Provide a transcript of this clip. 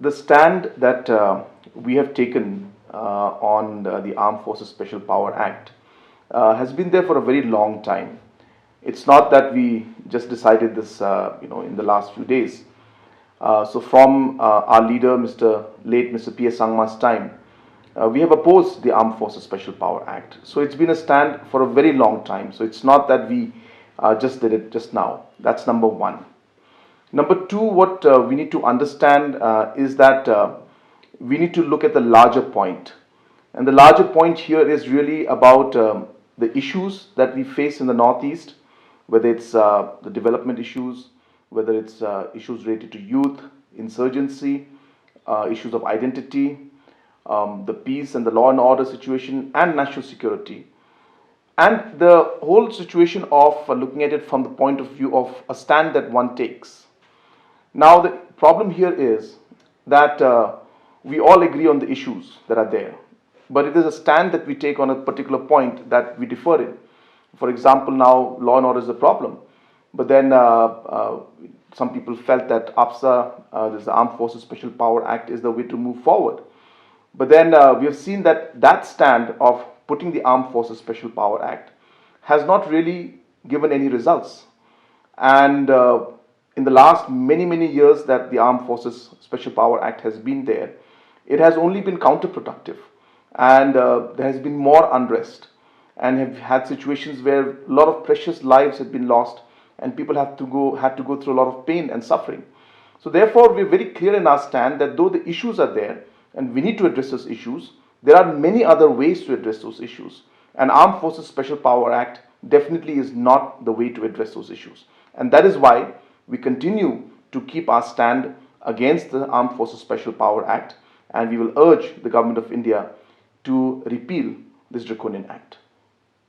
the stand that we have taken on the Armed Forces Special Power Act has been there for a very long time. It's not that we just decided this, in the last few days. So from our leader, Mr. Sangma's time, we have opposed the Armed Forces Special Power Act. So it's been a stand for a very long time. So it's not that we just did it just now. That's number one. Number two, what we need to understand is that we need to look at the larger point. And the larger point here is really about the issues that we face in the Northeast, whether it's the development issues, whether it's issues related to youth, insurgency, issues of identity, the peace and the law and order situation, and national security. And the whole situation of looking at it from the point of view of a stand that one takes. Now, the problem here is that we all agree on the issues that are there, but it is a stand that we take on a particular point that we differ in. For example, now law and order is a problem, but then some people felt that AFSA, this Armed Forces Special Power Act, is the way to move forward. But then we have seen that that stand of putting the Armed Forces Special Power Act has not really given any results. And in the last many years that the Armed Forces Special Power Act has been there, it has only been counterproductive, and there has been more unrest, and have had situations where a lot of precious lives have been lost, and people had to go through a lot of pain and suffering. So therefore, we're very clear in our stand that though the issues are there, and we need to address those issues, there are many other ways to address those issues. And Armed Forces Special Power Act definitely is not the way to address those issues. And that is why we continue to keep our stand against the Armed Forces Special Power Act, and we will urge the Government of India to repeal this draconian act.